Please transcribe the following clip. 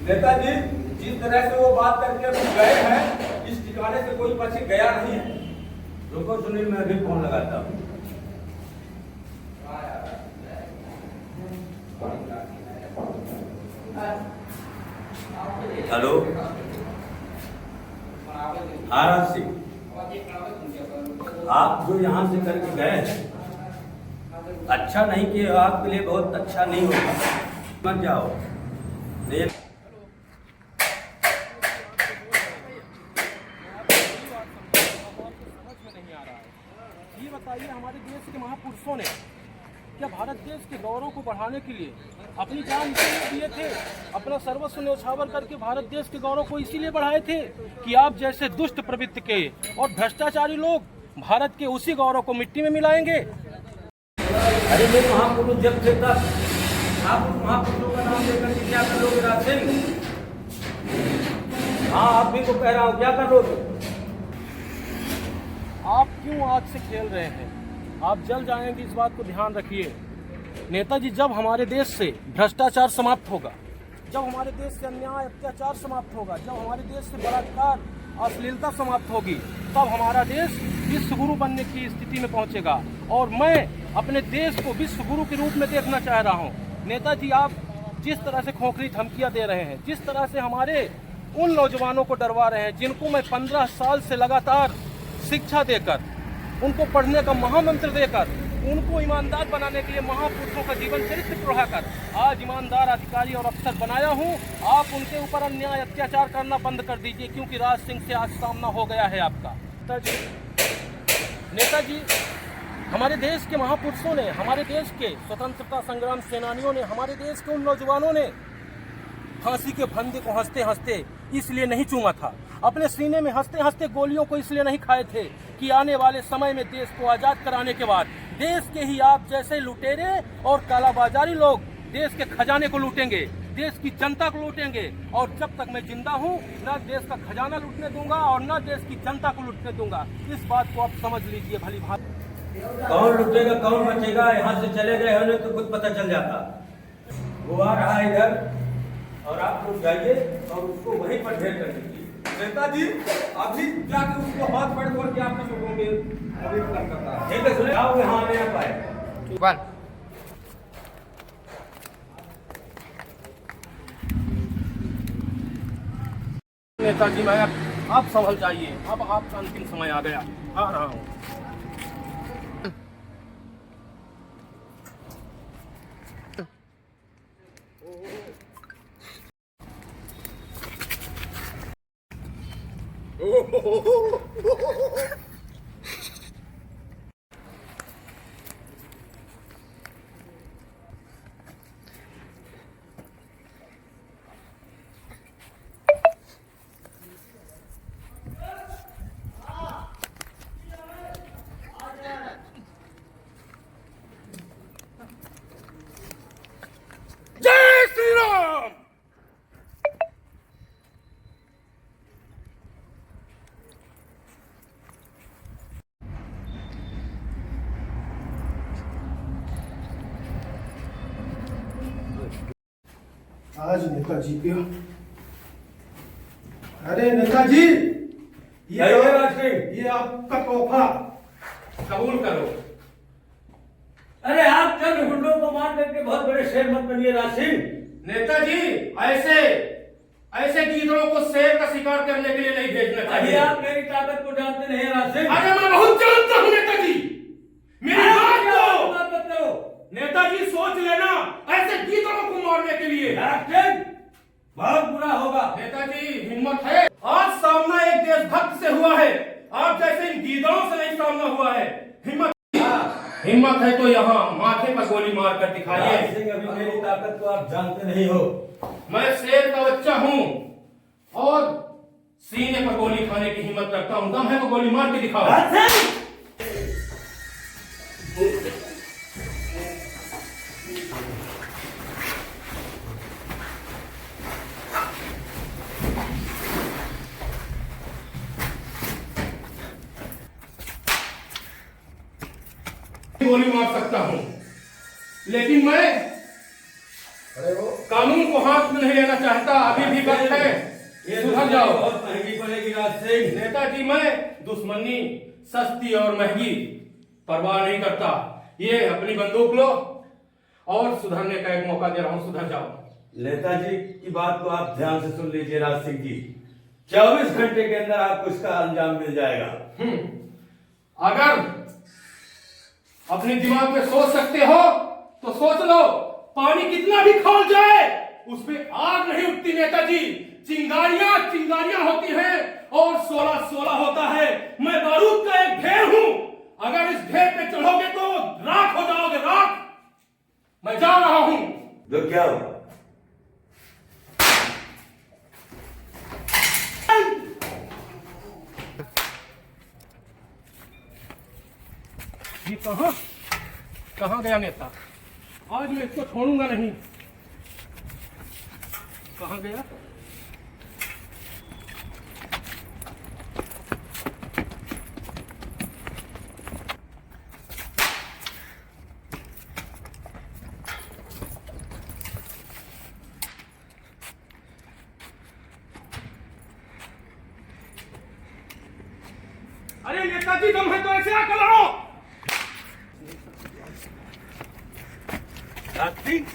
नेताजी जिस तरह से वो बात करके अभी गए हैं, इस ठिकाने से कोई पक्षी गया नहीं है। रुको सुनील, मैं भी फोन लगाता हूँ। हेलो, आराम से आप जो यहाँ से करके गए हैं, अच्छा नहीं किया, आपके लिए बहुत अच्छा नहीं होगा, मत जाओ। ये बताइए, हमारे देश के महापुरुषों ने क्या भारत देश के गौरव को बढ़ाने के लिए अपनी जान इसीलिए दिए थे, अपना सर्वस्व न्यौछावर करके भारत देश के गौरव को इसीलिए बढ़ाए थे कि आप जैसे दुष्ट प्रवृत्ति के और भ्रष्टाचारी लोग भारत के उसी गौरव को मिट्टी में मिलाएंगे। अरे मेरे महापुरुष जब थे तब आप महापुरुषों का नाम लेकर के क्या कर लोगे राज सिंह? हाँ, आप भी को कह रहा हूँ, क्या कर लोगे? आप क्यों आग से खेल रहे हैं? आप जल जाएंगे, इस बात को ध्यान रखिए। नेताजी, जब हमारे देश से भ्रष्टाचार समाप्त होगा, जब हमारे देश से अन्याय अत्याचार समाप्त होगा, जब हमारे देश से बलात्कार अश्लीलता समाप्त होगी, तब हमारा देश विश्व गुरु बनने की स्थिति में पहुंचेगा। और मैं अपने देश को विश्व गुरु के रूप में देखना चाह रहा हूं। नेताजी, आप जिस तरह से खोखली धमकियां दे रहे हैं, जिस तरह से हमारे उन नौजवानों को डरवा रहे हैं जिनको मैं 15 साल से लगातार शिक्षा देकर, उनको पढ़ने का महामंत्र देकर, उनको ईमानदार बनाने के लिए महापुरुषों का जीवन चरित्र पढ़ाकर आज ईमानदार अधिकारी और अफसर बनाया हूं। आप उनके ऊपर अन्याय अत्याचार करना बंद कर दीजिए, क्योंकि राज सिंह से आज सामना हो गया है आपका। नेताजी, हमारे देश के महापुरुषों ने, हमारे देश के स्वतंत्रता संग्राम सेनानियों ने, हमारे देश के उन नौजवानों ने फांसी के फंदे को हंसते हंसते इसलिए नहीं चूमा था, अपने सीने में हंसते हंसते गोलियों को इसलिए नहीं खाए थे कि आने वाले समय में देश को आजाद कराने के बाद देश के ही आप जैसे लुटेरे और कालाबाजारी लोग देश के खजाने को लूटेंगे, देश की जनता को लूटेंगे। और जब तक मैं जिंदा हूं, न देश का खजाना लूटने दूंगा और न देश की जनता को लूटने दूंगा। इस बात को आप समझ लीजिए भली भांति। कौन लुटेगा, कौन बचेगा? यहाँ से चले गए होने तो कुछ पता चल जाता। वो आ रहा है इधर, और आप लोग जाइए और उसको वहीं पर ढेर कर दीजिए। नेताजी, अभी जाके उसको हाथ पकड़ करके आप लोगोंगे, ठीक है? सुने, आओ यहाँ आने ना पाए। नेताजी, मैं आप संभल जाइए, अब आपका अंतिम समय आ गया, आ रहा हूँ। जय श्री राम। आज नेताजी पे, अरे नेताजी, ये आपका तोहफा कबूल करो। अरे आप चंद गुंडों को मार करके बहुत बड़े शेर मत बनिए राज सिंह। नेताजी, ऐसे गीदड़ों को शेर का शिकार करने के लिए नहीं भेजना चाहिए। आप मेरी ताकत को जानते नहीं राज सिंह। अरे मैं बहुत जानता हूँ नेताजी, मेरी बात करो। नेताजी, सोच लेना, ऐसे गीदड़ों को मारने के लिए बहुत बुरा होगा। नेताजी, हिम्मत है? आज सामना एक देशभक्त से हुआ है, आप जैसे इन गीदड़ों से नहीं सामना हुआ है। हिम्मत है तो यहाँ माथे पर गोली मार कर दिखाइए। अभी मेरी ताकत को आप जानते नहीं हो। मैं शेर का बच्चा हूँ और सीने पर गोली खाने की हिम्मत रखता हूँ। दम है तो गोली मार के दिखाओ। गोली मार सकता हूँ, लेकिन मैं कानून को हाथ में नहीं लेना चाहता, अभी भी वक्त है, ये सुधर जाओ। बहुत महंगी पड़ेगी राज सिंह। नेताजी, मैं दुश्मनी सस्ती और महंगी परवाह नहीं करता। ये अपनी बंदूक लो और सुधरने का एक मौका दे रहा हूं, सुधर जाओ। नेताजी की बात को आप ध्यान से सुन लीजिए राज सिंह जी, 24 घंटे के अंदर आपको इसका अंजाम मिल जाएगा। अगर अपने दिमाग में सोच सकते हो तो सोच लो, पानी कितना भी खौल जाए उसमें आग नहीं उठती नेताजी, चिंगारियां चिंगारियां होती हैं और 16 होता है। मैं बारूद का एक ढेर हूं, अगर इस ढेर पे चढ़ोगे तो राख हो जाओगे, राख। मैं जा रहा हूं। तो क्या हुआ? ये कहां गया नेता? आज मैं इसको छोड़ूंगा नहीं। कहां गया? अरे नेताजी, दम है तो ऐसे आकर लड़ो। राज सिंह,